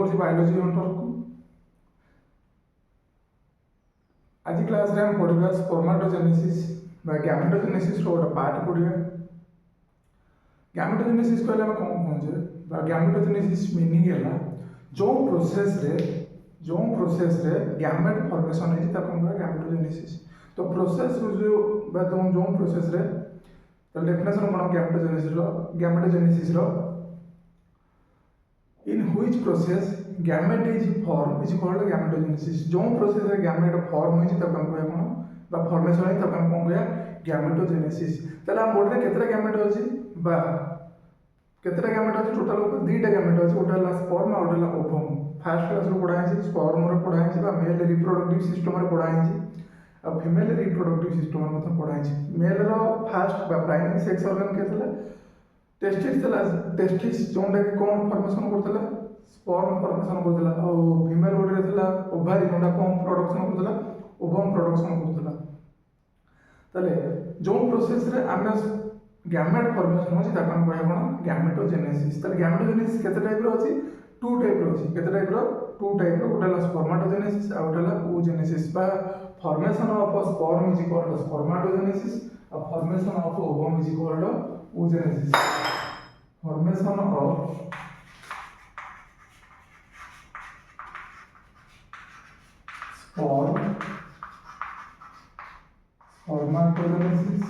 करूँ biology unit को। आज क्लास रे हम पढ़ा स्पर्माटोजेनेसिस बा गैमेटोजेनेसिस रो गोटे पार्ट पढ़ा। गैमेटोजेनेसिस कहले हम कौन पहुँचे बा गैमेटोजेनेसिस मीनिंग है जो प्रोसेस रे गैमेट फॉर्मेशन है गैमेटोजेनेसिस। तो प्रोसेस जो प्रोसेस रे तो डेफिनेशन कौन गैमेटोजेनेसिस रो in which process gamete is formed is called gametogenesis। जो प्रोसेस रे गैमेट फॉर्म होई तब हम कहया कोन बा फॉर्मेशन है तब हम कहया गैमेटोजेनेसिस। तला हम बोर्ड रे केतरा गैमेट अछि बा केतरा गैमेट अछि टोटल दुईटा गैमेट अछि गोटा ला स्पर्म और गोटा ला ओवम। फर्स्ट क्लास रो पढ़ा है स्पर्म रो पढ़ा है बा मेल रिप्रोडक्टिव सिस्टम रे पढ़ा है और फीमेल रिप्रोडक्टिव सिस्टम रे मतलब पढ़ा है। मेल रो फर्स्ट बा प्राइमरी सेक्स ऑर्गन केतला टेस्टिस तला टेस्टिस जोंडा के कोन फॉर्मेशन करतला स्पर्म फॉर्मेशन करतला और फीमेल बॉडी रे तला ओवारी जोंडा कोन प्रोडक्शन करतला ओवम प्रोडक्शन करतला। तले जो प्रोसेस रे आमे गैमेट फॉर्मेशन होछि ताका हम कहया कोन गैमेटोजेनेसिस। तले गैमेटोजेनेसिस केते टाइप रो अछि टू टाइप रो अछि केते टाइप रो टू टाइप रो गोटा स्पर्माटोजेनेसिस और गोटा oogenesis बा formation of sperm is called spermatogenesis और formation of ovum is called oogenesis। Formation of sperm spermatogenesis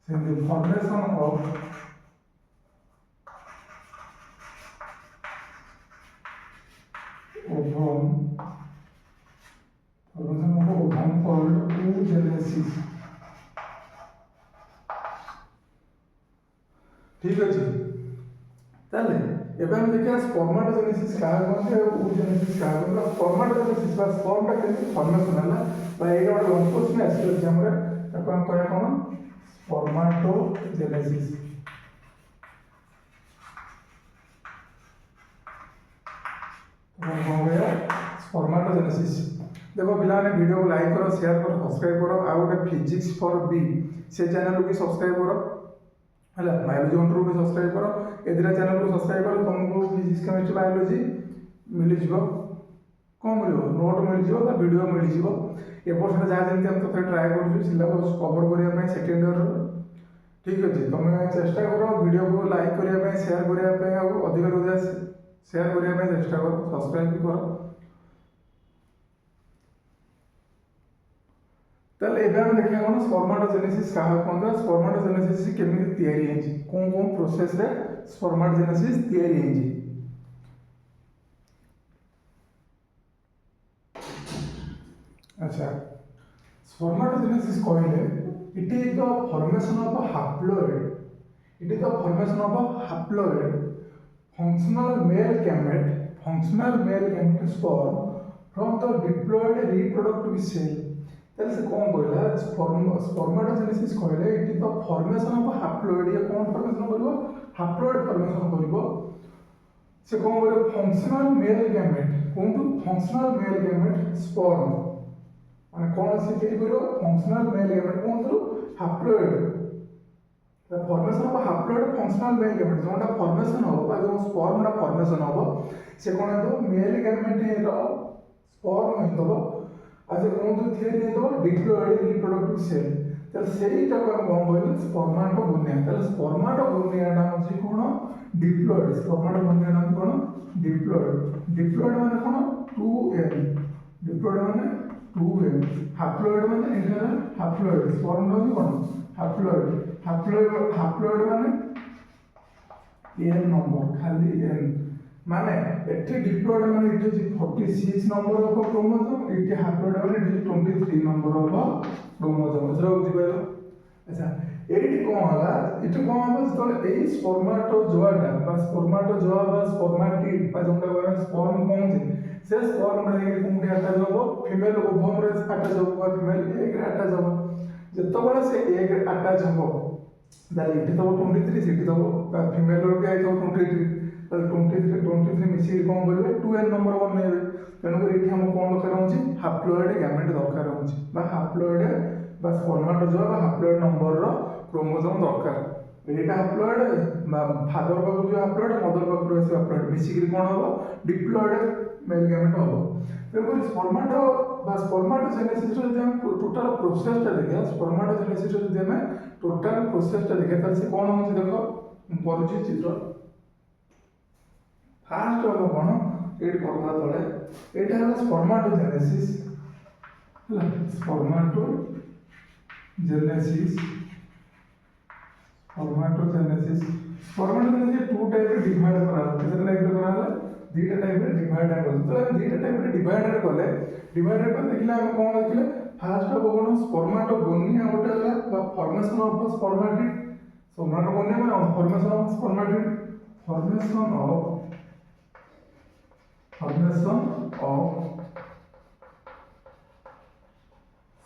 and the formation of ovum called oogenesis। ठीक अछि ताले एबे हम देखिया स्पर्माटोजेनेसिस का कहते हैं oogenesis का मतलब स्पर्माटोजेनेसिस बा स्पर्म टा केते फॉर्मेशन हला बा एगो लॉन्ग क्वेश्चन आसी एग्जाम रे ताको हम कहया कोन स्पर्माटोजेनेसिस। स्पर्माटोजेनेसिस देखो पिला ने वीडियो को लाइक करो शेयर करो सब्सक्राइब करो आ गोटे फिजिक्स फॉर बी से चैनल को सब्सक्राइब करो हला बायोलॉजी यूनिट को सब्सक्राइब करो ए दिरा चैनल को सब्सक्राइब करो तुमको फिजिक्स केमिस्ट्री बायोलॉजी मिल जिवो कौन मिलो नोट मिल जिवो बा वीडियो मिल जिवो ए वर्ष जा जेंति हम तो ट्राई करू सिलेबस कवर करिया पय सेकंड ईयर। ठीक अछि तुम चेष्टा करो वीडियो को लाइक करिया पय शेयर करिया पय आ अधिक अधिक शेयर करिया पय चेष्टा करो सब्सक्राइब भी करो। तले एबे हम देखिया कोन स्पर्माटोजेनेसिस का कोन स्पर्माटोजेनेसिस केमिति तयारी हेछि कोन कोन प्रोसेस रे स्पर्माटोजेनेसिस तयारी हेछि। अच्छा स्पर्माटोजेनेसिस कहले it is the formation of a haploid functional male gamete sperm from the diploid reproductive cell। तले से कौन कहला स्पर्माटोजेनेसिस कहले it is the formation of a haploid ये कौन फॉर्मेशन करबो haploid फॉर्मेशन करबो से कौन करे functional male gamete कोन functional male gamete sperm माने कौन से तयारी करियो functional male gamete cone through haploid the formation of haploid functional male gamete जोटा फॉर्मेशन हो बा जो स्पर्म दा फॉर्मेशन हो से कोन तो मेल गैमेट रो स्पर्म हिंदबो आज कोन तो थियरी हिंदबो डिप्लॉइड रिप्रोडक्टिव सेल त सेईटा को हम कहले स्पर्माटोगोनिया त स्पर्माटोगोनिया ना होची कोन डिप्लॉइड स्पर्माटोगोनिया ना कोन डिप्लॉइड माने कोन 2n डिप्लॉइड माने 2n हैप्लॉइड माने इंटरनल हैप्लॉइड स्पर्म होची कोन हैप्लॉइड माने n नंबर खाली n माने एठी डिप्लॉइड माने it is 46 number of chromosome it haploid माने it is 23 number of chromosome एथरा बुझि पाइलो। अच्छा एठी कोन होला इट कोन हम जतले एई स्पर्माटोजोआटा बा स्पर्माटिड बा जोंटा कहै स्पर्म कोन से स्पर्म रे कोनटे अटैच होबो फीमेल ओवम रे अटैच होबो फीमेल एग रे अटैच होबो जतबेले से एग रे अटैच होबो दाली इट तो 23 सिटी तो फीमेल रो के तो 23 तो 23 मिसी कोन बोलबे 2n नंबर बनेबे तेनु को एठी हम कोन दरकार होची हैप्लॉइड गैमेट दरकार होची बा हैप्लॉइड बा स्पर्माटोजोआ बा हैप्लॉइड नंबर रो क्रोमोसोम दरकार एटा हप्लॉइड फादर पाखु जो हप्लॉइड मदर पाखु आसी हप्लॉइड मिसिकरी कोन हो डिप्लॉइड मेल गैमेट हो तेणुक स्पर्माटो स्पर्माटोजेनेसिस जब हम टोटाल प्रोसेसटा देखा स्पर्माटोजेनेसिस जब हम टोटाल प्रोसेसटा देखा तार से कोन होची देखो परुची चित्र फास्ट हम कोन एट करबा तळे एटा है स्पर्माटोजेनेसिस हला स्पर्माटोजेनेसिस स्पर्माटोजेनेसिस टू टाइप रे डिवाइड करा कितना टाइप रे करा दुईटा टाइप रे डिवाइड कर तो दुईटा टाइप रे डिवाइड कर देखिले हम कोन देखिले फास्ट ऑफ कोन स्पर्माटोगोनिया गोटे हला फॉर्मेशन ऑफ स्पर्माटिड स्पर्माटोगोनिया माने formation of spermatid formation of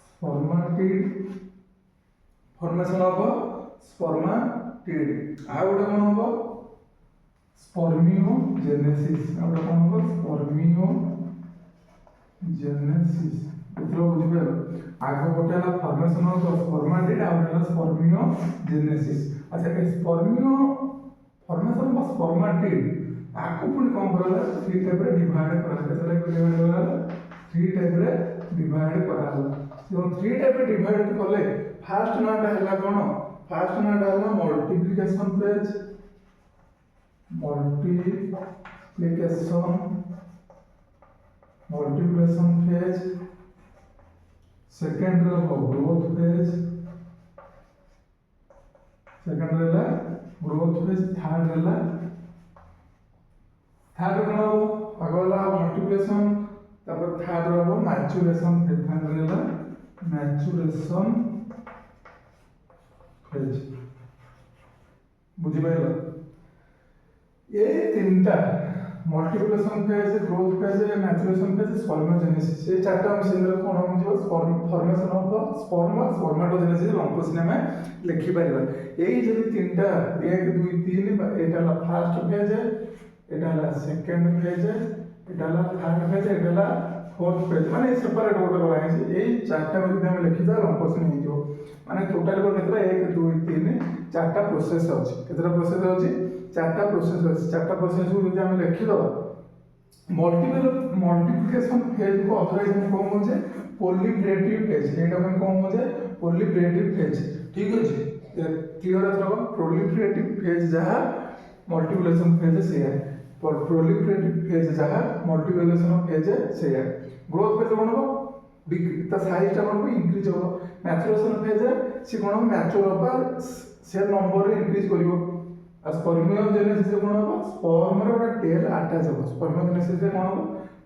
spermatid formation of spermatid आ गोटे कोन हो स्पर्मियोजेनेसिस आ गोटे कोन हो स्पर्मियोजेनेसिस इतरो बुझि पारो आगो गोटे हला फॉर्मेशन ऑफ स्पर्माटिड आ गोटे हला स्पर्मियोजेनेसिस अच्छा ए स्पर्मियो फॉर्मेशन ऑफ स्पर्माटिड आको पुनी कोन करला थ्री टाइप रे डिवाइड करला केतला डिवाइड करला थ्री टाइप रे डिवाइड करला जो थ्री टाइप रे डिवाइड करले फर्स्ट नाटा हला कोन फर्स्ट नाटा हला मल्टीप्लिकेशन फेज सेकंड रे ग्रोथ फेज थर्ड रे थर्ड रो अगला मल्टीप्लिकेशन तब थर्ड रो मैच्योरेशन फेज थर्ड रे मैच्योरेशन फेज बुझि पाइलो ये तीनटा multiplication phase growth phase maturation phase spermiogenesis ये चारटा हम सेंद्र कोन हम जो फॉर्मेशन ऑफ स्पर्म स्पर्माटोजेनेसिस लंकोसिन में लिखि परिबा एई जदी तीनटा 1 2 3 एटा ला फर्स्ट फेज एटा ला सेकंड फेज एटा ला थर्ड फेज एटा ला फोर्थ फेज माने सेपरेट गोटे करा है एई चारटा जदी हम लिखिदा लंकोसिन हे जो माने टोटल को केतरा 1 2 3 चारटा प्रोसेस अछि केतरा प्रोसेस अछि चारटा प्रोसेस को जब हम लिखि दो मल्टीप्लिकेशन फेज को ऑथराइज हम कोन होजे प्रोलिफरेटिव फेज एटा हम कोन होजे प्रोलिफरेटिव फेज ठीक अछि क्लियर अथवा प्रोलिफरेटिव फेज जहा मल्टीप्लिकेशन फेज से है प्रोलिफरेटिव फेज जहा मल्टीप्लिकेशन फेज से है ग्रोथ फेज कोन हो ता साइज ता कोन इंक्रीज हो मैच्योरेशन फेज से कोन मैच्योर होबा सेल नंबर रे इंक्रीज करिवो स्पर्मियोजेनेसिस कोन हो स्पर्म रे गोटे टेल अटैच हो स्पर्मियोजेनेसिस कोन हो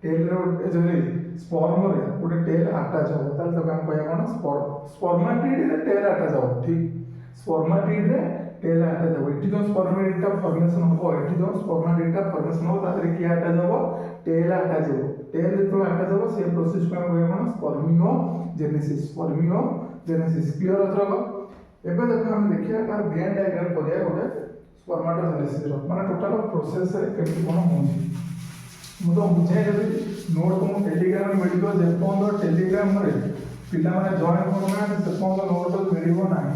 टेल रे जोरे स्पर्म रे गोटे टेल अटैच हो ताल तो काम कहया कोन स्पर्माटिड रे टेल अटैच हो ठीक स्पर्माटिड रे टेल अटैच हो इठी जो स्पर्माटिड का फॉर्मेशन हो इठी जो स्पर्माटिड का फॉर्मेशन हो तारे की अटैच हो टेल अटैच हो टेल रे तो अटैच हो से प्रोसेस को कहया कोन स्पर्मियोजेनेसिस क्लियर अथवा एबे देखो हम देखिया कार वेन डायग्राम करिया गोटे स्पर्माटोजेनेसिस माने टोटल प्रोसेस रे केति कोन होउची मु तो बुझाइ देबी नोट को टेलीग्राम में मिलितो जे पॉइंट टेलीग्राम रे पिला माने जॉइन करू ना से पॉइंट नोट तो मिलिबो नाही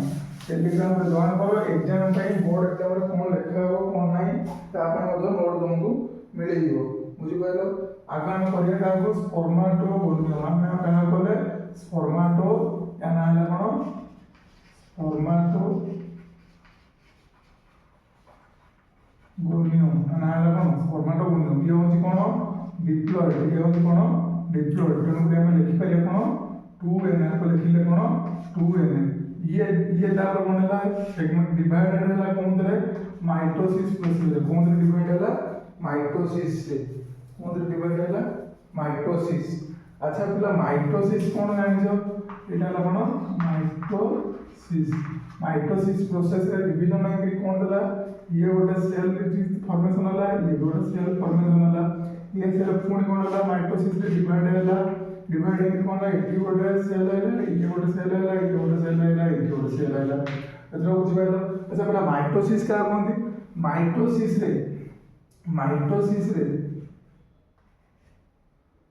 टेलीग्राम रे जॉइन करो एग्जाम पई बोर्ड एग्जाम रे कोन लेखा हो कोन नाही ता अपन मधो नोट तुमको मिले जीवो बुझि पाइलो आगा हम करिया का को स्पर्माटोगोनिया माने कहा कोले स्पर्माटो या ना है कोन स्पर्माटोगोनियम ना है कोन स्पर्माटोगोनियम ये होची कोन डिप्लॉइड ये होची कोन डिप्लॉइड तेनु के हम लिखि पाइले कोन 2n को लिखिले कोन 2n ये दार कोन है सेगमेंट डिवाइडेड है कोन रे माइटोसिस प्रोसेस रे कोन रे डिवाइड है माइटोसिस रे कोन रे डिवाइड है माइटोसिस अच्छा पिला माइटोसिस कोन जानि जो एटा ला कोन माइटोसिस प्रोसेस रे डिवीजन में कोन देला ये गोटे सेल फॉर्मेशन होला ये गोटे सेल फॉर्मेशन होला ये सेल पुणी कोन होला माइटोसिस रे डिवाइड होला डिवाइड है कोन होला एटी गोटे सेल होला ये गोटे सेल होला ये गोटे सेल होला ये गोटे सेल होला एतरो बुझ पाइलो अच्छा पहला माइटोसिस का कोनती माइटोसिस रे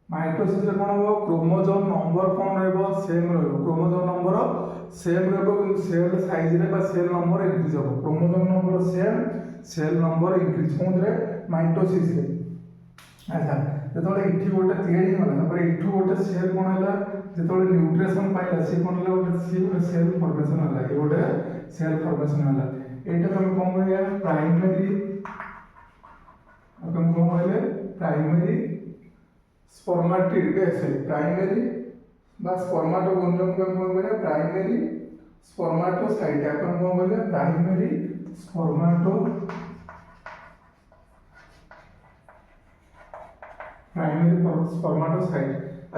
माइटोसिस रे कोन हो क्रोमोसोम नंबर कोन रहबो सेम रहबो क्रोमोसोम नंबर सेम रहबो किंतु सेल साइज रे बा सेल नंबर इंक्रीज हो chromosome number same cell number increase कोन रे माइटोसिस रे अच्छा जेतोले इठी गोटे तयारी होला तापर इठू गोटे सेल कोन होला जेतोले न्यूट्रिशन पाइला से कोन होला गोटे सेल फॉर्मेशन होला ए गोटे सेल फॉर्मेशन होला एटा हम कोन कहया प्राइमरी अपन कोन कहले प्राइमरी स्पर्मेटिड प्राइमरी बा स्पर्मेटोगोनियम को हम कहले प्राइमरी स्पर्मेटोसाइट अपन कोन कहले प्राइमरी स्पर्मेटोसाइट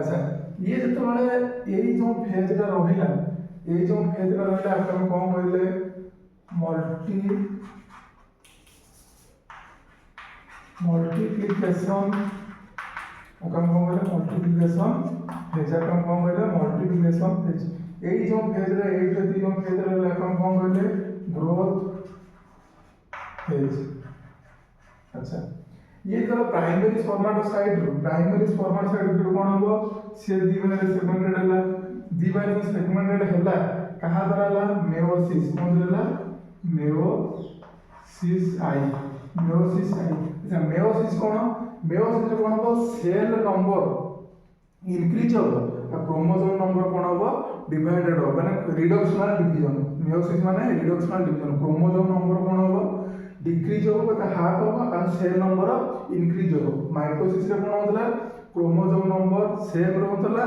अच्छा ये जेतबेले एई जो फेज रा रहिला एई जो फेज रा रहिला अपन कोन कहले मल्टीप्लिकेशन अपन कोन कहले मल्टीप्लिकेशन फेज अपन कोन कहले मल्टीप्लिकेशन फेज एई जो फेज रा एई जो फेज रा अपन कोन कहले ग्रोथ फेज अच्छा ये तो प्राइमरी स्पर्मेटोसाइट कोन हो से दिवाले सेगमेंटेड हला दिवाले सेगमेंटेड हला कहा दराला मेयोसिस कोन दराला मेयोसिस आई अच्छा मेयोसिस कोन हो सेल नंबर इंक्रीज हो क्रोमोसोम नंबर कोन हो डिवाइडेड हो माने रिडक्शनल डिवीजन मेयोसिस माने रिडक्शनल डिवीजन क्रोमोसोम नंबर कोन हो डिक्रीज हो बट हाफ हो और सेल नंबर इंक्रीज हो माइटोसिस रे कोन होतला क्रोमोसोम नंबर सेम रहतला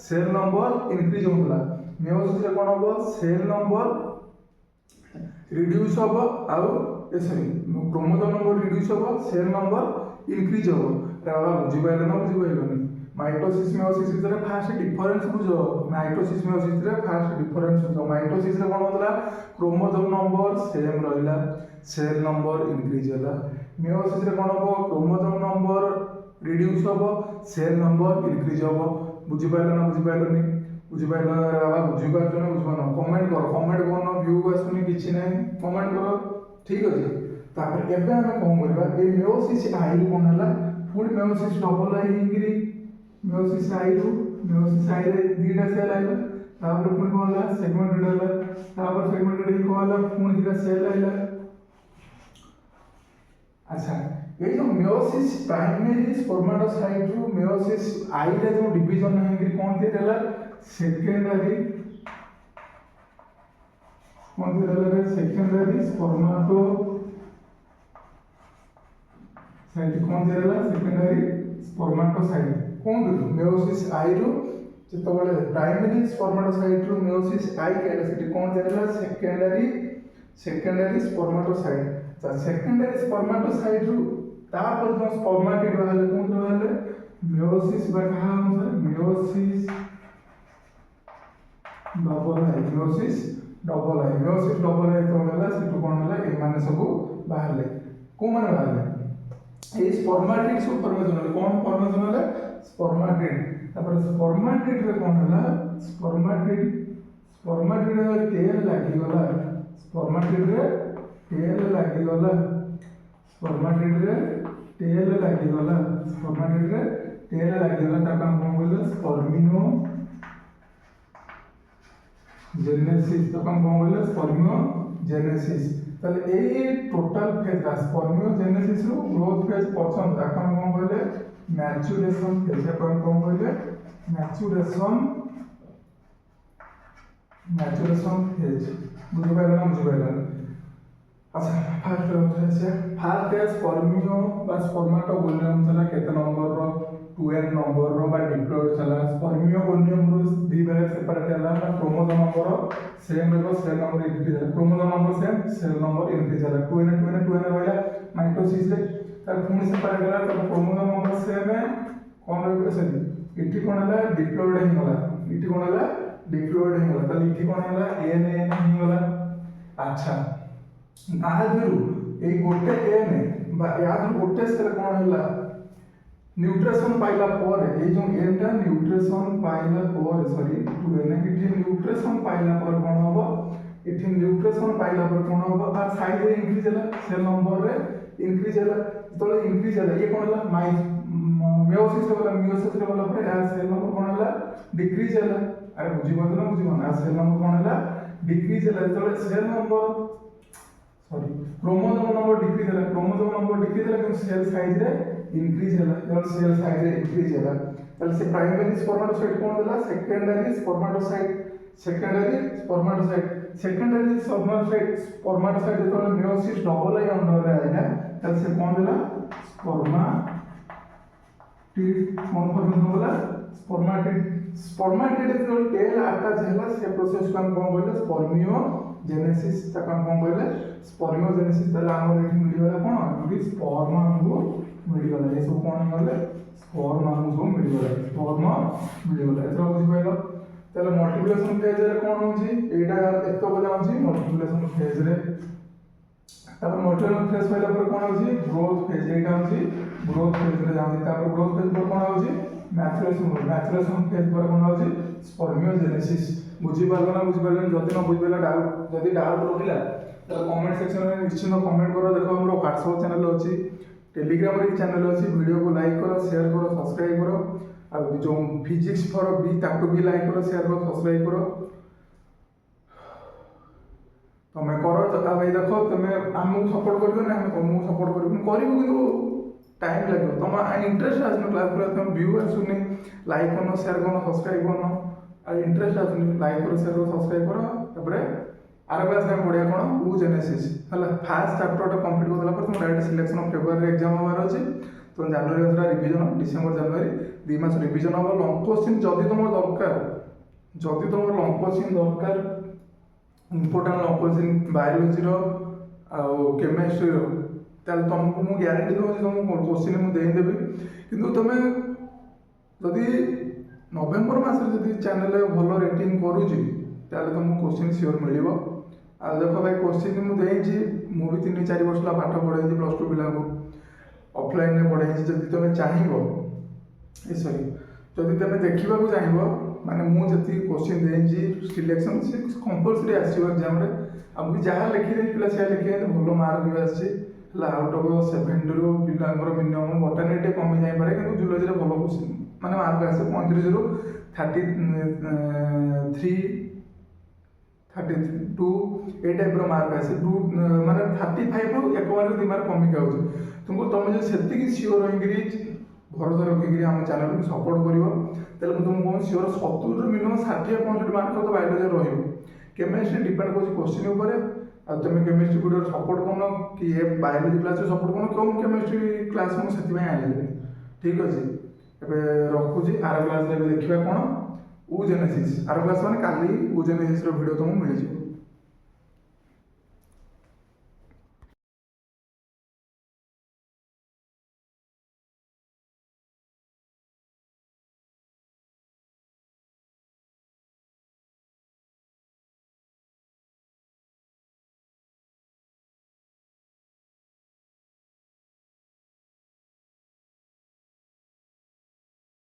सेल नंबर इंक्रीज होतला मेयोसिस रे कोन हो सेल नंबर रिड्यूस हो आउ सॉरी क्रोमोसोम नंबर रिड्यूस हो सेल नंबर इंक्रीज हो रावा बुझी पाइले ना बुझी पाइलोनी माइटोसिस मेयोसिस भितर फास्ट डिफरेंस बुझो माइटोसिस मेयोसिस रे फास्ट डिफरेंस बुझो माइटोसिस रे कोन होतला क्रोमोसोम नंबर सेम रहिला सेल नंबर इंक्रीज होला मेयोसिस रे कोन हो क्रोमोसोम नंबर रिड्यूस हो सेल नंबर इंक्रीज हो बुझी पाइलो ना बुझी पाइलोनी बुझी पाइलो रावा बुझी पाइलो ना बुझी पाइलो कमेंट करो व्यू को आसुनी किछि नै कमेंट करो ठीक अछि तापर एबे हम कोन करबा ए मेयोसिस आई कोन हला फुल मेयोसिस डबल आई इंक्री मेयोसिस आई रे दीटा सेल आइला तापर पुनी कोन हला सेगमेंटेड हला तापर सेगमेंटेड ही कोन हला पुनी दीटा सेल आइला अच्छा ये जो meiosis primary spermatocyte row meiosis I रे जो डिवीजन है कि कोन दे देला सेकेंडरी कोन दे देला सेकेंडरी स्पर्मेटो साइट कोन दे देला सेकेंडरी स्पर्मेटोसाइट कोन दे मेयोसिस आई रो जेतबेले प्राइमरी स्पर्मेटोसाइट रो मेयोसिस आई कैपेसिटी कोन दे देला सेकेंडरी स्पर्मेटोसाइट तो सेकेंडरी स्पर्मेटोसाइट रू तापर जो स्पर्मेटिड बाहले कोन बाहले मेयोसिस बा कहा अनुसार मेयोसिस डबल आई तो होला सेटु कोन होला ए माने सब बाहले को माने बाहले ए स्पर्मेटिड सब फॉर्मेशन होला कोन फॉर्मेशन होला स्पर्मेटिड तापर स्पर्मेटिड रे कोन होला स्पर्मेटिड रे तेल लागी गला स्पर्मेटिड रे तेल लागी गला ताका हम बोले स्पर्मियोजेनेसिस ताका हम बोले स्पर्मियोजेनेसिस ताले ए टोटल फेज स्पर्मियोजेनेसिस रो ग्रोथ फेज पछन ताका हम बोले मैच्योरेशन फेज ताका हम बोले मैच्योरेशन फेज बुझ पाइला अच्छा फास्ट स्पर्मियो बा स्पर्मेटोगोनियम चला केते नंबर रो 12 नंबर रो बा डिप्लॉयड चला स्पर्मियोगोनियम रो दी भाग सेपरेट हला क्रोमोसोम नंबर सेम रो सेल नंबर इंक्रीज हला chromosome number same cell number increase हला 2 n रहला माइटोसिस रे तार पुनी सेपरेट हला तो क्रोमोसोम नंबर सेम है कोन रो सॉरी इठी कोन हला डिप्लॉयड ही होला ताले इठी कोन हला एन ही होला अच्छा आहादरु ए गोटे एन बा यादरु गोटे सेल कोन होला न्यूट्रिशन पाइला पर ए जो एन टा न्यूट्रिशन पाइला पर सॉरी टू एन इठी न्यूट्रिशन पाइला पर कोन होबो इठी न्यूट्रिशन पाइला पर कोन होबो आ साइज रे इंक्रीज होला सेल नंबर रे इंक्रीज होला तो इंक्रीज होला ये कोन होला मेयोसिस रे गला पर या सेल नंबर कोन होला डिक्रीज होला अरे बुझी बंद ना बुझी बंद सेल नंबर कोन होला डिक्रीज होला तो cell number sorry chromosome number decrease होला कि सेल साइज रे इंक्रीज होला जब सेल साइज रे इंक्रीज होला ताले से प्राइमरी स्पर्मेटोसाइट कोन होला सेकेंडरी स्पर्मेटोसाइट जो मेयोसिस डबल आई अंडर रे आइना ताले से कोन होला स्पर्माटिड जो टेल अटैच है से प्रोसेस को हम कोन कहले स्पर्मियोजेनेसिस तक हम कोन कहले स्पर्मियोजेनेसिस तला हमर एठी मिली गला कोन कि स्पर्म हमहु मिली गला ए सब कोन गले स्पर्म हमहु सब मिली गला एतरा बुझि पाइलो तले मल्टीप्लिकेशन फेज रे कोन होची एटा एतो बजा होची मल्टीप्लिकेशन फेज रे तब मल्टीप्लिकेशन फेज पहला पर कोन होची ग्रोथ फेज एटा होची ग्रोथ फेज रे जाउची तब ग्रोथ फेज पर कोन होची मैचुरेशन फेज पर कोन होची स्पर्मियोजेनेसिस बुझी पालो ना जति न बुझी पाला डाउट जति डाउट रहिला त कमेंट सेक्शन में निश्चित कमेंट करो देखो हमरो WhatsApp चैनल अछि टेलीग्राम रे चैनल अछि वीडियो को लाइक करो शेयर करो सब्सक्राइब करो आ जो फिजिक्स फॉर बी ताको भी लाइक करो शेयर करो सब्सक्राइब करो तमे करो तो भाई देखो तमे हमहु सपोर्ट करियो ना हम तुमहु सपोर्ट करियो करियो किंतु टाइम लागो तुम इंटरेस्ट आसनो क्लास पर तुम व्यू आसुनी लाइक करनो शेयर करनो सब्सक्राइब करनो आ इंटरेस्ट आसुनी लाइक करो शेयर करो सब्सक्राइब करो तबरे आर क्लास में पढ़िया कोन oogenesis हला फर्स्ट चैप्टर कंप्लीट करला पर तुम direct selection of February exam होबार अछि तो जनवरी मास रिवीजन डिसेंबर जनवरी 2 मास रिवीजन हो लॉन्ग क्वेश्चन जदी तुम दरकार इंपोर्टेंट लॉन्ग क्वेश्चन बायोलॉजी रो आ केमिस्ट्री रो ताल तुमको मु गारंटी दो तुमको क्वेश्चन मु दे देबी किंतु तुमे जदी नवेम्बर मास रे जदी चैनल भलो रेटिंग करूची ताले तुमको क्वेश्चन श्योर मिलिबो आ देखो भाई क्वेश्चन मु देइची मु भी 3-4 वर्ष ला पाठ पढाइची प्लस 2 बिला को ऑफलाइन में पढाइची जदी तुमे चाहिबो ए सॉरी जदी तुमे देखिबा को चाहिबो माने मु जति क्वेश्चन देइची सिलेक्शन से कंपल्सरी आसीबो एग्जाम रे अब भी जहां लिखि दे पिला से लिखि दे भलो मार्क भी आसी आउट ऑफ 70 रो पिलांगर मिनिमम बॉटनी टे कमी जाई पारे किंतु जूलॉजी रे भलो क्वेश्चन माने मार्क आसे 35 रो 32 ए टाइप रो मार्क आसे 2 माने 35 रो एक बार दि मार्क कमी गाउछ तुमको तुम जे सेति की श्योर इंग्लिश भरोसा रखिकरी हम चैनल को सपोर्ट करिवो तले तुमको श्योर 70 रो मिनिमम 60-65 मार्क तो बायोलॉजी रहइबो केमिस्ट्री डिपेंड कोची क्वेश्चन ऊपर आ तुम केमिस्ट्री वीडियो सपोर्ट करनो कि ये बायोलॉजी क्लास सपोर्ट करनो क्यों केमिस्ट्री क्लास मु सेति में आइले ठीक अछि एबे रखुजी आर क्लास रे देखिबा कोन oogenesis आर क्लास माने काली oogenesis रो वीडियो तुमको मिल जिवो।